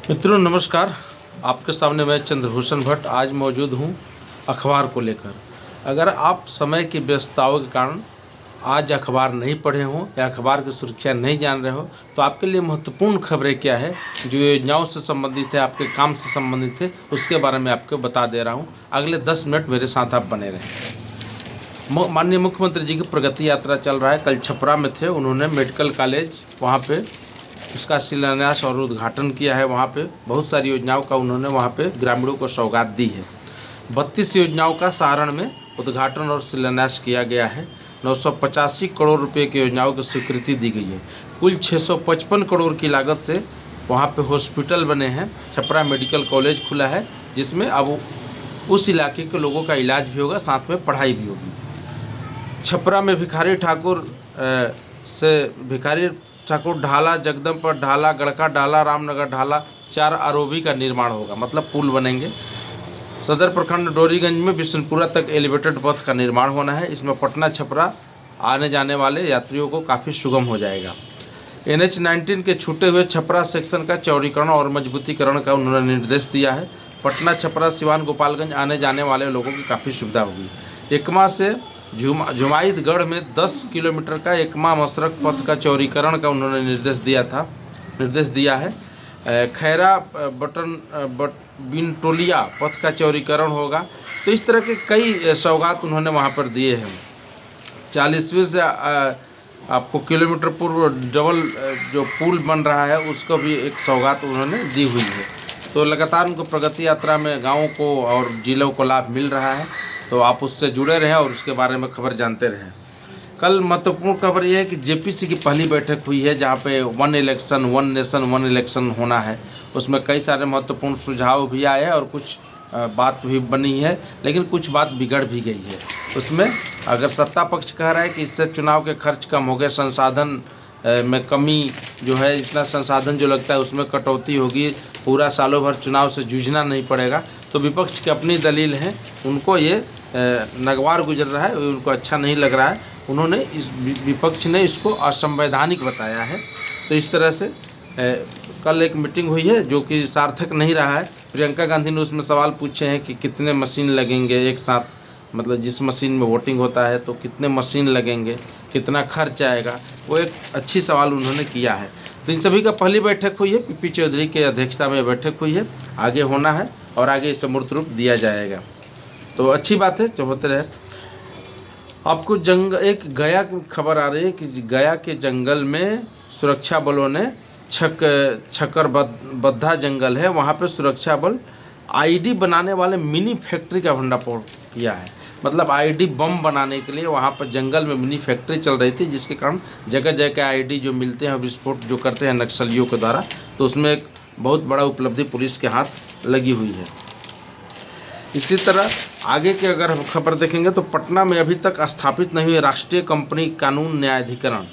मित्रों नमस्कार। आपके सामने मैं चंद्रभूषण भट्ट आज मौजूद हूँ अखबार को लेकर। अगर आप समय की व्यस्तताओं के कारण आज अखबार नहीं पढ़े हों या अखबार की सुरक्षा नहीं जान रहे हो तो आपके लिए महत्वपूर्ण खबरें क्या है जो योजनाओं से संबंधित है, आपके काम से संबंधित है, उसके बारे में आपको बता दे रहा हूँ। अगले 10 मिनट मेरे साथ आप बने रहें। माननीय मुख्यमंत्री जी की प्रगति यात्रा चल रहा है। कल छपरा में थे, उन्होंने मेडिकल कॉलेज वहाँ पे उसका शिलान्यास और उद्घाटन किया है। वहाँ पे बहुत सारी योजनाओं का उन्होंने वहाँ पे ग्रामीणों को सौगात दी है। 32 योजनाओं का सारण में उद्घाटन और शिलान्यास किया गया है। 985 करोड़ रुपए की योजनाओं की स्वीकृति दी गई है। कुल 655 करोड़ की लागत से वहाँ पे हॉस्पिटल बने हैं। छपरा मेडिकल कॉलेज खुला है जिसमें अब उस इलाके के लोगों का इलाज भी होगा, साथ में पढ़ाई भी होगी। छपरा में भिखारी ठाकुर ढाला, जगदमपुर ढाला, गड़का ढाला, रामनगर ढाला 4 आरओबी का निर्माण होगा, मतलब पुल बनेंगे। सदर प्रखंड डोरीगंज में बिशनपुरा तक एलिवेटेड पथ का निर्माण होना है। इसमें पटना छपरा आने जाने वाले यात्रियों को काफ़ी सुगम हो जाएगा। NH-19 के छूटे हुए छपरा सेक्शन का चौड़ीकरण और मजबूतीकरण का उन्होंने निर्देश दिया है। पटना छपरा सिवान गोपालगंज आने जाने वाले लोगों की काफ़ी सुविधा होगी। एकमा से जुमाइदगढ़ में 10 किलोमीटर का एकमा मसरक पथ का चौड़ीकरण का उन्होंने निर्देश दिया है। खैरा बिनटोलिया पथ का चौड़ीकरण होगा। तो इस तरह के कई सौगात उन्होंने वहाँ पर दिए हैं। 40वें से आपको किलोमीटर पूर्व डबल जो पुल बन रहा है उसको भी एक सौगात उन्होंने दी हुई है। तो लगातार उनको प्रगति यात्रा में गाँवों को और जिलों को लाभ मिल रहा है। तो आप उससे जुड़े रहें और उसके बारे में खबर जानते रहें। कल महत्वपूर्ण खबर यह है कि JPC की पहली बैठक हुई है जहां पे 1 इलेक्शन 1 नेशन 1 इलेक्शन होना है। उसमें कई सारे महत्वपूर्ण सुझाव भी आए हैं और कुछ बात भी बनी है, लेकिन कुछ बात बिगड़ भी गई है। उसमें अगर सत्ता पक्ष कह रहा है कि इससे चुनाव के खर्च कम हो गए, संसाधन में कमी जो है, इतना संसाधन जो लगता है उसमें कटौती होगी, पूरा सालों भर चुनाव से जूझना नहीं पड़ेगा, तो विपक्ष की अपनी दलील है, उनको ये नगवार गुजर रहा है, उनको अच्छा नहीं लग रहा है। उन्होंने विपक्ष ने इसको असंवैधानिक बताया है। तो इस तरह से कल एक मीटिंग हुई है जो कि सार्थक नहीं रहा है। प्रियंका गांधी ने उसमें सवाल पूछे हैं कि कितने मशीन लगेंगे एक साथ, मतलब जिस मशीन में वोटिंग होता है तो कितने मशीन लगेंगे, कितना खर्च आएगा, वो एक अच्छी सवाल उन्होंने किया है। तो इन सभी का पहली बैठक हुई है, PP चौधरी की अध्यक्षता में बैठक हुई है। आगे होना है और आगे इसे मूर्त रूप दिया जाएगा। तो अच्छी बात है जो होते रहे। आपको एक गया की खबर आ रही है कि गया के जंगल में सुरक्षा बलों ने छकरबद्धा जंगल है, वहाँ पे सुरक्षा बल ID बनाने वाले मिनी फैक्ट्री का भंडाफोड़ किया है। मतलब ID बम बनाने के लिए वहाँ पर जंगल में मिनी फैक्ट्री चल रही थी, जिसके कारण जगह जगह ID जो मिलते हैं विस्फोट जो करते हैं नक्सलियों के द्वारा, तो उसमें एक बहुत बड़ा उपलब्धि पुलिस के हाथ लगी हुई है। इसी तरह आगे के अगर हम खबर देखेंगे तो पटना में अभी तक स्थापित नहीं हुई राष्ट्रीय कंपनी कानून न्यायाधिकरण,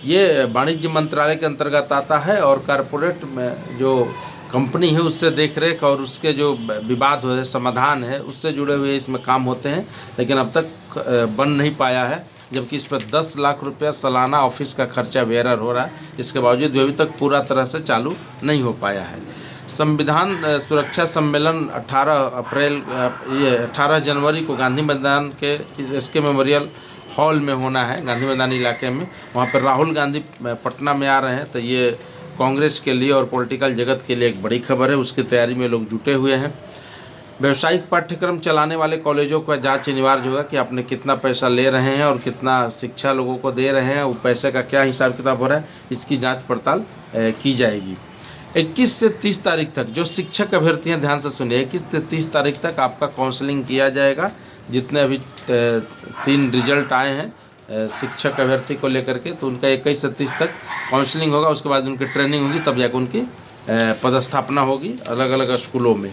ये वाणिज्य मंत्रालय के अंतर्गत आता है और कॉरपोरेट में जो कंपनी है उससे देखरेख और उसके जो विवाद हो समाधान है उससे जुड़े हुए इसमें काम होते हैं, लेकिन अब तक बन नहीं पाया है। जबकि इस पर 10 लाख रुपया सालाना ऑफिस का खर्चा बेयर हो रहा है, इसके बावजूद भी अभी तक पूरा तरह से चालू नहीं हो पाया है। संविधान सुरक्षा सम्मेलन 18 जनवरी को गांधी मैदान के SK मेमोरियल हॉल में होना है, गांधी मैदान इलाके में। वहाँ पर राहुल गांधी पटना में आ रहे हैं, तो ये कांग्रेस के लिए और पॉलिटिकल जगत के लिए एक बड़ी खबर है। उसकी तैयारी में लोग जुटे हुए हैं। व्यावसायिक पाठ्यक्रम चलाने वाले कॉलेजों का जांच अनिवार्य होगा कि आपने कितना पैसा ले रहे हैं और कितना शिक्षा लोगों को दे रहे हैं, वो पैसे का क्या हिसाब किताब हो रहा है, इसकी जाँच पड़ताल की जाएगी। 21 से 30 तारीख तक जो शिक्षक अभ्यर्थियां, ध्यान से सुनिए, 21 से 30 तारीख तक आपका काउंसलिंग किया जाएगा। जितने अभी 3 रिजल्ट आए हैं शिक्षक अभ्यर्थी को लेकर के, तो उनका 21 से 30 तक काउंसलिंग होगा। उसके बाद उनकी ट्रेनिंग होगी, तब जाकर उनकी पदस्थापना होगी अलग अलग स्कूलों में।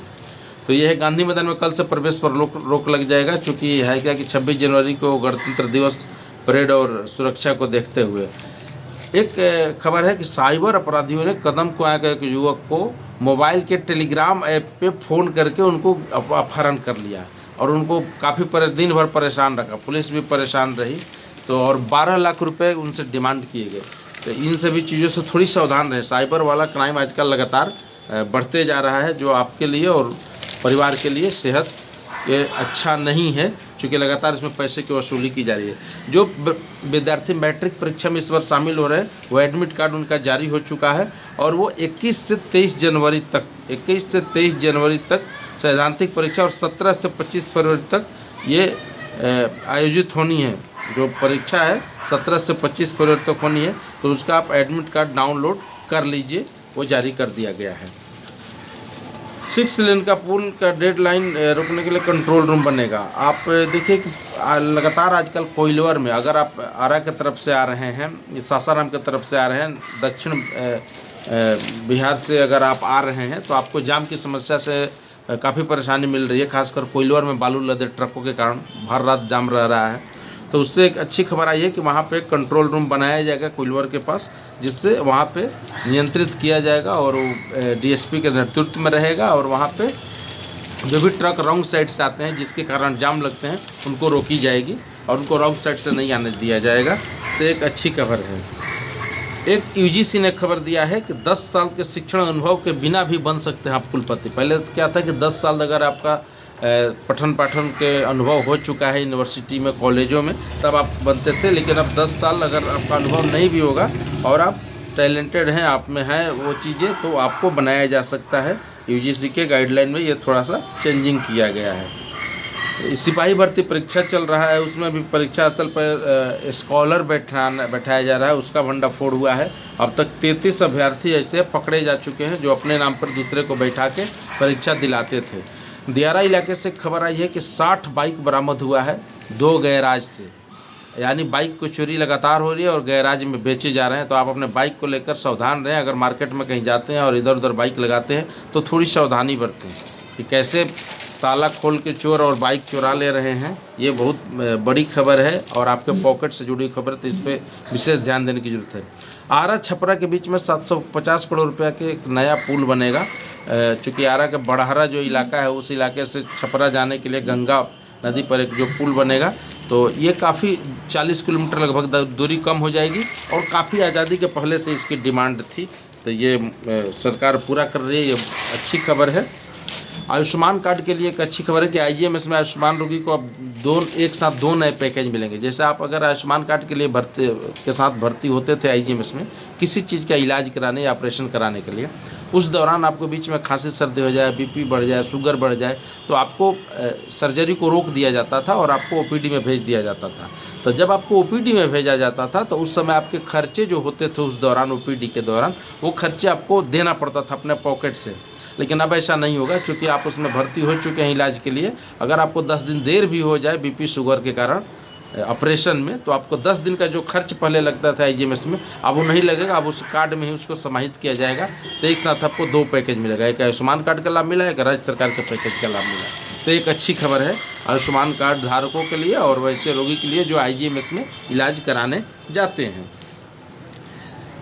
तो ये है गांधी मैदान में कल से प्रवेश पर रोक लग जाएगा, चूँकि है क्या कि 26 जनवरी को गणतंत्र दिवस परेड और सुरक्षा को देखते हुए। एक खबर है कि साइबर अपराधियों ने कदम को आया एक युवक को मोबाइल के टेलीग्राम ऐप पे फ़ोन करके उनको अपहरण कर लिया और उनको काफ़ी दिन भर परेशान रखा, पुलिस भी परेशान रही। तो और 12 लाख रुपए उनसे डिमांड किए गए। तो इन सभी चीज़ों से थोड़ी सावधान रहें। साइबर वाला क्राइम आजकल लगातार बढ़ते जा रहा है, जो आपके लिए और परिवार के लिए सेहत के अच्छा नहीं है, चूँकि लगातार इसमें पैसे की वसूली की जा रही है। जो विद्यार्थी मैट्रिक परीक्षा में इस बार शामिल हो रहे हैं वो एडमिट कार्ड उनका जारी हो चुका है और वो 21 से 23 जनवरी तक सैद्धांतिक परीक्षा और 17 से 25 फरवरी तक ये आयोजित होनी है। जो परीक्षा है 17 से 25 फरवरी तक होनी है, तो उसका आप एडमिट कार्ड डाउनलोड कर लीजिए, वो जारी कर दिया गया है। 6 लेन का पुल का डेडलाइन रोकने के लिए कंट्रोल रूम बनेगा। आप देखिए कि लगातार आजकल कोइलवर में, अगर आप आरा की तरफ से आ रहे हैं, सासाराम की तरफ से आ रहे हैं, दक्षिण बिहार से अगर आप आ रहे हैं, तो आपको जाम की समस्या से काफ़ी परेशानी मिल रही है। खासकर कोइलवर में बालू लदे ट्रकों के कारण भर रात जाम रह रहा है। तो उससे एक अच्छी खबर आई है कि वहाँ पे कंट्रोल रूम बनाया जाएगा कोइलवर के पास, जिससे वहाँ पे नियंत्रित किया जाएगा और वो डीएसपी के नेतृत्व में रहेगा और वहाँ पे जो भी ट्रक रॉन्ग साइड से आते हैं जिसके कारण जाम लगते हैं उनको रोकी जाएगी और उनको रॉन्ग साइड से नहीं आने दिया जाएगा। तो एक अच्छी खबर है। एक यूजीसी ने खबर दिया है कि 10 साल के शिक्षण अनुभव के बिना भी बन सकते हैं आप कुलपति। पहले क्या था कि 10 साल अगर आपका पठन पाठन के अनुभव हो चुका है यूनिवर्सिटी में, कॉलेजों में, तब आप बनते थे, लेकिन अब 10 साल अगर आपका अनुभव नहीं भी होगा और आप टैलेंटेड हैं, आप में है वो चीज़ें, तो आपको बनाया जा सकता है। यूजीसी के गाइडलाइन में ये थोड़ा सा चेंजिंग किया गया है। सिपाही भर्ती परीक्षा चल रहा है, उसमें भी परीक्षा स्थल पर स्कॉलर बैठाया जा रहा है, उसका भंडाफोड़ हुआ है। अब तक 33 अभ्यर्थी ऐसे पकड़े जा चुके हैं जो अपने नाम पर दूसरे को बैठा के परीक्षा दिलाते थे। दियारा इलाके से खबर आई है कि 60 बाइक बरामद हुआ है 2 गैराज से, यानी बाइक को चोरी लगातार हो रही है और गैराज में बेचे जा रहे हैं। तो आप अपने बाइक को लेकर सावधान रहें। अगर मार्केट में कहीं जाते हैं और इधर उधर बाइक लगाते हैं तो थोड़ी सावधानी बरतें कि कैसे ताला खोल के चोर और बाइक चुरा ले रहे हैं। ये बहुत बड़ी खबर है और आपके पॉकेट से जुड़ी खबर है, तो इस पर विशेष ध्यान देने की जरूरत है। आरा छपरा के बीच में 750 करोड़ रुपया के एक नया पुल बनेगा। चूँकि आरा का बड़हरा जो इलाका है, उस इलाके से छपरा जाने के लिए गंगा नदी पर एक जो पुल बनेगा, तो ये काफ़ी 40 किलोमीटर लगभग दूरी कम हो जाएगी और काफ़ी आज़ादी के पहले से इसकी डिमांड थी। तो ये सरकार पूरा कर रही है, ये अच्छी खबर है। आयुष्मान कार्ड के लिए एक अच्छी खबर है कि आईजीएमएस में आयुष्मान रोगी को अब एक साथ 2 नए पैकेज मिलेंगे। जैसे आप अगर आयुष्मान कार्ड के लिए भर्ती होते थे आईजीएमएस में किसी चीज़ का इलाज कराने या ऑपरेशन कराने के लिए, उस दौरान आपको बीच में खांसी सर्दी हो जाए, बीपी बढ़ जाए, शुगर बढ़ जाए, तो आपको सर्जरी को रोक दिया जाता था और आपको ओपीडी में भेज दिया जाता था। तो जब आपको ओपीडी में भेजा जाता था तो उस समय आपके खर्चे जो होते थे उस दौरान, ओपीडी के दौरान, वो खर्चे आपको देना पड़ता था अपने पॉकेट से। लेकिन अब ऐसा नहीं होगा, क्योंकि आप उसमें भर्ती हो चुके हैं इलाज के लिए। अगर आपको 10 दिन देर भी हो जाए बीपी शुगर के कारण ऑपरेशन में, तो आपको 10 दिन का जो खर्च पहले लगता था आईजीएमएस में, अब वो नहीं लगेगा। अब उस कार्ड में ही उसको समाहित किया जाएगा। तो एक साथ आपको 2 पैकेज मिलेगा, एक आयुष्मान कार्ड का लाभ मिला है, एक राज्य सरकार के पैकेज का लाभ मिला है। तो एक अच्छी खबर है आयुष्मान कार्ड धारकों के लिए और वैसे रोगी के लिए जो आईजीएमएस में इलाज कराने जाते हैं।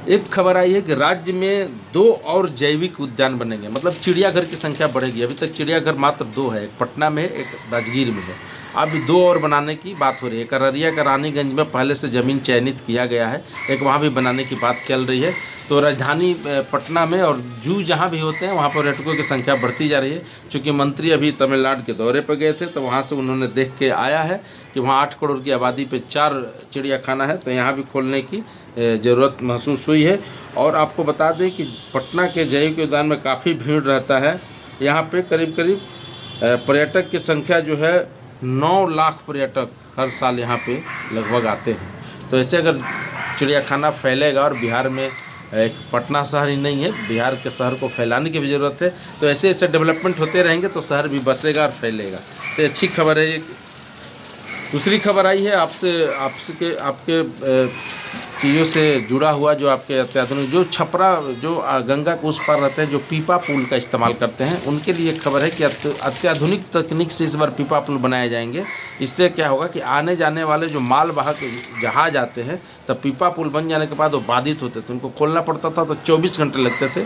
एक खबर आई है कि राज्य में 2 और जैविक उद्यान बनेंगे, मतलब चिड़ियाघर की संख्या बढ़ेगी। अभी तक चिड़ियाघर मात्र 2 है, एक पटना में है, एक राजगीर में है। अब 2 और बनाने की बात हो रही है। अररिया का रानीगंज में पहले से ज़मीन चयनित किया गया है, एक वहाँ भी बनाने की बात चल रही है। तो राजधानी पटना में और जू जहाँ भी होते हैं वहाँ पर पर्यटकों की संख्या बढ़ती जा रही है। चूँकि मंत्री अभी तमिलनाडु के दौरे पर गए थे, तो वहाँ से उन्होंने देख के आया है कि वहाँ 8 करोड़ की आबादी पे 4 चिड़ियाखाना है, तो यहाँ भी खोलने की ज़रूरत महसूस हुई है। और आपको बता दें कि पटना के जैविक उद्यान में काफ़ी भीड़ रहता है। यहाँ पे करीब करीब पर्यटक की संख्या जो है 9 लाख पर्यटक हर साल यहाँ पे लगभग आते हैं। तो ऐसे अगर चिड़ियाखाना फैलेगा, और बिहार में एक पटना शहर ही नहीं है, बिहार के शहर को फैलाने की भी ज़रूरत है। तो ऐसे ऐसे डेवलपमेंट होते रहेंगे तो शहर भी बसेगा और फैलेगा। तो अच्छी खबर है। दूसरी खबर आई है आपके चीज़ों से जुड़ा हुआ, जो आपके अत्याधुनिक जो छपरा जो गंगा के उस पार रहते हैं, जो पीपा पुल का इस्तेमाल करते हैं, उनके लिए खबर है कि अत्याधुनिक तकनीक से इस बार पीपा पुल बनाए जाएंगे। इससे क्या होगा कि आने जाने वाले जो मालवाहक जहाज आते हैं, तब पीपा पुल बन जाने के बाद वो बाधित होते थे, उनको खोलना पड़ता था, तो 24 घंटे लगते थे।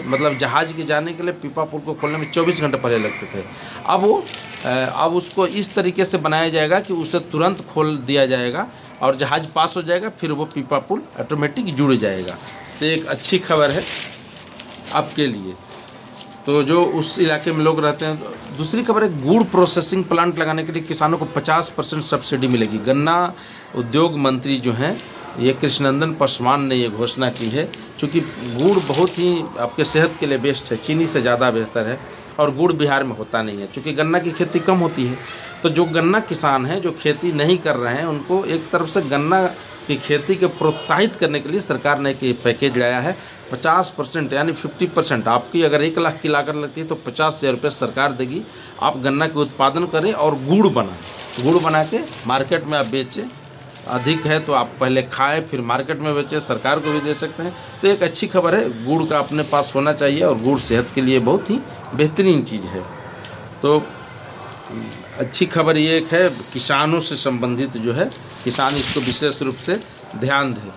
मतलब जहाज के जाने के लिए पीपा पुल को खोलने में 24 घंटे पहले लगते थे। अब उसको इस तरीके से बनाया जाएगा कि उसे तुरंत खोल दिया जाएगा और जहाज पास हो जाएगा, फिर वो पीपा पुल ऑटोमेटिक जुड़ जाएगा। तो एक अच्छी खबर है आपके लिए। तो जो उस इलाके में लोग रहते हैं। दूसरी खबर है, गुड़ प्रोसेसिंग प्लांट लगाने के लिए किसानों को 50% सब्सिडी मिलेगी। गन्ना उद्योग मंत्री जो हैं ये कृष्णनंदन पासवान ने ये घोषणा की है। चूँकि गुड़ बहुत ही आपके सेहत के लिए बेस्ट है, चीनी से ज़्यादा बेहतर है, और गुड़ बिहार में होता नहीं है चूँकि गन्ना की खेती कम होती है। तो जो गन्ना किसान हैं जो खेती नहीं कर रहे हैं उनको एक तरफ से गन्ना की खेती के प्रोत्साहित करने के लिए सरकार ने एक पैकेज लाया है। 50% यानी 50%, आपकी अगर 1 लाख की लागत लगती है तो 50,000 रुपये सरकार देगी। आप गन्ना के उत्पादन करें और गुड़ बनाएं, गुड़ बना के मार्केट में आप बेचें। अधिक है तो आप पहले खाएं फिर मार्केट में बेचें, सरकार को भी दे सकते हैं। तो एक अच्छी खबर है, गुड़ का अपने पास होना चाहिए, और गुड़ सेहत के लिए बहुत ही बेहतरीन चीज़ है। तो अच्छी खबर ये एक है, किसानों से संबंधित जो है, किसान इसको विशेष रूप से ध्यान दें।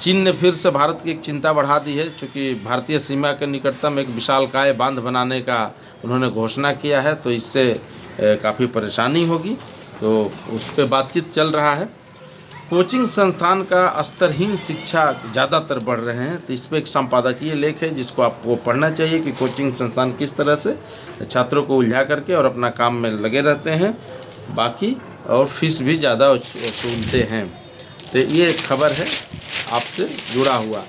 चीन ने फिर से भारत की एक चिंता बढ़ा दी है, चूँकि भारतीय सीमा के निकटतम एक विशालकाय बांध बनाने का उन्होंने घोषणा किया है, तो इससे काफ़ी परेशानी होगी। तो उस पर बातचीत चल रहा है। कोचिंग संस्थान का स्तरहीन शिक्षा ज़्यादातर बढ़ रहे हैं, तो इस पर एक संपादकीय लेख है जिसको आपको पढ़ना चाहिए कि कोचिंग संस्थान किस तरह से छात्रों को उलझा करके और अपना काम में लगे रहते हैं, बाकी और फीस भी ज़्यादा वसूलते हैं। तो ये खबर है आपसे जुड़ा हुआ।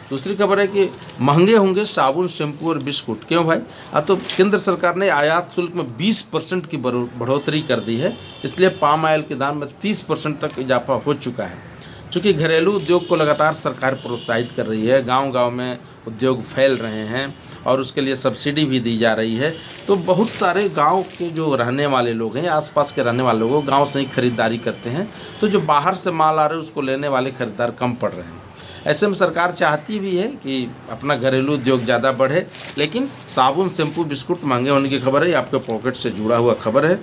दूसरी खबर है कि महंगे होंगे साबुन, शैम्पू और बिस्कुट। क्यों भाई? तो केंद्र सरकार ने आयात शुल्क में 20% की बढ़ोतरी कर दी है, इसलिए पाम ऑयल के दाम में 30% तक इजाफा हो चुका है। चूँकि घरेलू उद्योग को लगातार सरकार प्रोत्साहित कर रही है, गांव-गांव में उद्योग फैल रहे हैं और उसके लिए सब्सिडी भी दी जा रही है, तो बहुत सारे गांव के जो रहने वाले लोग हैं, आसपास के रहने वाले लोग गांव से ही खरीदारी करते हैं, तो जो बाहर से माल आ रहे हैं उसको लेने वाले खरीदार कम पड़ रहे हैं। ऐसे में सरकार चाहती भी है कि अपना घरेलू उद्योग ज़्यादा बढ़े, लेकिन साबुन, शैम्पू, बिस्कुट महंगे होने की खबर है, आपके पॉकेट से जुड़ा हुआ खबर है।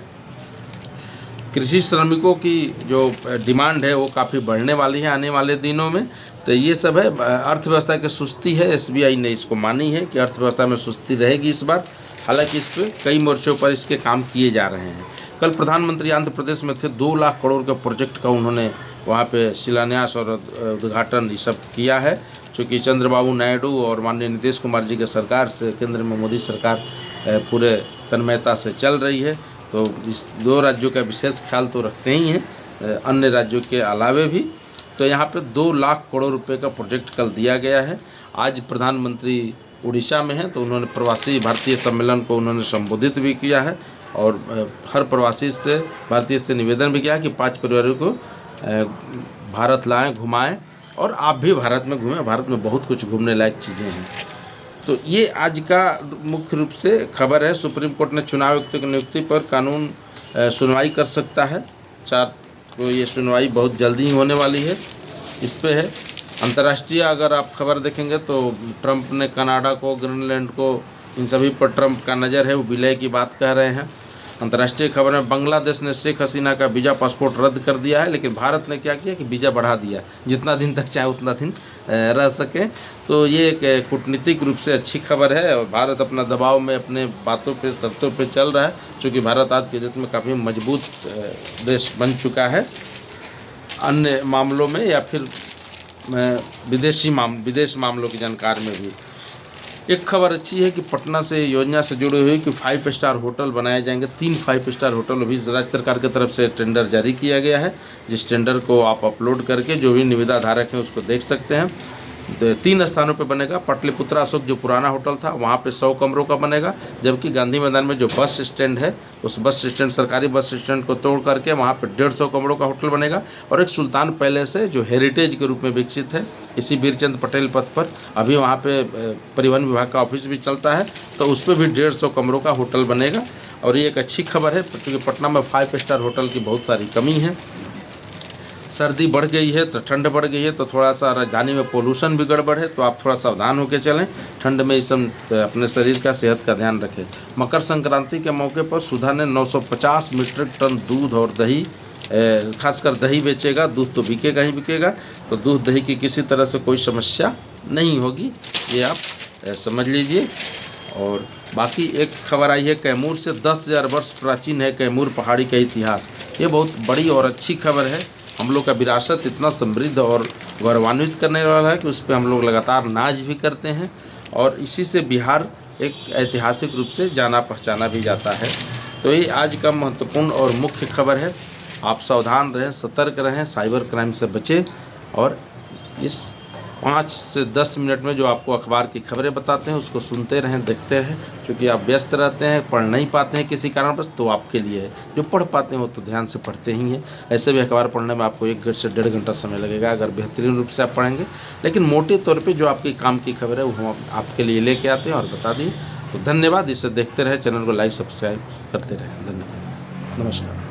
कृषि श्रमिकों की जो डिमांड है वो काफ़ी बढ़ने वाली है आने वाले दिनों में। तो ये सब है, अर्थव्यवस्था की सुस्ती है, SBI ने इसको मानी है कि अर्थव्यवस्था में सुस्ती रहेगी इस बार। हालांकि इस पर कई मोर्चों पर इसके काम किए जा रहे हैं। कल प्रधानमंत्री आंध्र प्रदेश में थे, 2 लाख करोड़ के प्रोजेक्ट का उन्होंने वहाँ पे शिलान्यास और उद्घाटन ये सब किया है। चूँकि चंद्रबाबू नायडू और माननीय नीतीश कुमार जी के सरकार से केंद्र में मोदी सरकार पूरे तन्मयता से चल रही है, तो इस 2 राज्यों का विशेष ख्याल तो रखते ही हैं, अन्य राज्यों के अलावे भी। तो यहाँ पे 2 लाख करोड़ रुपए का प्रोजेक्ट कल दिया गया है। आज प्रधानमंत्री उड़ीसा में हैं, तो उन्होंने प्रवासी भारतीय सम्मेलन को उन्होंने संबोधित भी किया है, और हर प्रवासी से भारतीय से निवेदन भी किया कि 5 फरवरी को भारत लाएं, घुमाएं, और आप भी भारत में घूमें। भारत में बहुत कुछ घूमने लायक चीज़ें हैं। तो ये आज का मुख्य रूप से खबर है। सुप्रीम कोर्ट ने चुनाव आयुक्त की नियुक्ति पर कानून सुनवाई कर सकता है 4 को। ये सुनवाई बहुत जल्दी ही होने वाली है। इस पे है अंतर्राष्ट्रीय, अगर आप खबर देखेंगे तो ट्रंप ने कनाडा को, ग्रीनलैंड को, इन सभी पर ट्रंप का नज़र है, वो विलय की बात कह रहे हैं। अंतर्राष्ट्रीय खबर में बांग्लादेश ने शेख हसीना का वीज़ा पासपोर्ट रद्द कर दिया है, लेकिन भारत ने क्या किया कि वीज़ा बढ़ा दिया, जितना दिन तक चाहे उतना दिन रह सके। तो ये एक कूटनीतिक रूप से अच्छी खबर है, और भारत अपना दबाव में अपने बातों पे, शर्तों पे चल रहा है, क्योंकि भारत आज के डेट में काफ़ी मजबूत देश बन चुका है अन्य मामलों में, या फिर विदेश मामलों की जानकारी में भी। एक खबर अच्छी है कि पटना से योजना से जुड़े हुए कि 5 स्टार होटल बनाए जाएंगे। 3 5 स्टार होटल अभी राज्य सरकार की तरफ से टेंडर जारी किया गया है, जिस टेंडर को आप अपलोड करके जो भी निविदा धारक हैं उसको देख सकते हैं। 3 स्थानों पे बनेगा। पटलिपुत्रा अशोक जो पुराना होटल था वहाँ पे 100 कमरों का बनेगा, जबकि गांधी मैदान में जो बस स्टैंड है उस बस स्टैंड, सरकारी बस स्टैंड को तोड़ करके वहाँ पे 150 कमरों का होटल बनेगा। और एक सुल्तान पैलेस है जो हेरिटेज के रूप में विकसित है इसी वीरचंद पटेल पथ पर, अभी वहाँ पे परिवहन विभाग का ऑफिस भी चलता है, तो उस पर भी 150 कमरों का होटल बनेगा। और ये एक अच्छी खबर है, क्योंकि पटना में 5 स्टार होटल की बहुत सारी कमी है। सर्दी बढ़ गई है तो ठंड बढ़ गई है, तो थोड़ा सा राजधानी में पोल्यूशन भी गड़बड़ है, तो आप थोड़ा सावधान होकर चलें। ठंड में इस समय अपने शरीर का, सेहत का ध्यान रखें। मकर संक्रांति के मौके पर सुधा ने 950 मीट्रिक टन दूध और दही, खासकर दही बेचेगा, दूध तो बिकेगा ही बिकेगा, तो दूध दही की किसी तरह से कोई समस्या नहीं होगी, ये आप समझ लीजिए। और बाकी एक खबर आई है, कैमूर से 10,000 वर्ष प्राचीन है कैमूर पहाड़ी का इतिहास। ये बहुत बड़ी और अच्छी खबर है। हम लोग का विरासत इतना समृद्ध और गौरवान्वित करने वाला है कि उस पर हम लोग लगातार नाज भी करते हैं, और इसी से बिहार एक ऐतिहासिक रूप से जाना पहचाना भी जाता है। तो ये आज का महत्वपूर्ण और मुख्य खबर है। आप सावधान रहें, सतर्क रहें, साइबर क्राइम से बचें और इस 5 से 10 मिनट में जो आपको अखबार की खबरें बताते हैं उसको सुनते रहें, देखते रहें। क्योंकि आप व्यस्त रहते हैं, पढ़ नहीं पाते हैं किसी कारणवश, तो आपके लिए है। जो पढ़ पाते हैं वो तो ध्यान से पढ़ते ही हैं। ऐसे भी अखबार पढ़ने में आपको 1 से 1.5 घंटा समय लगेगा अगर बेहतरीन रूप से आप पढ़ेंगे। लेकिन मोटे तौर पर जो आपकी काम की खबर है वो हम आपके लिए लेके आते हैं और बता दिए। तो धन्यवाद। इसे देखते रहे, चैनल को लाइक सब्सक्राइब करते रहें। धन्यवाद, नमस्कार।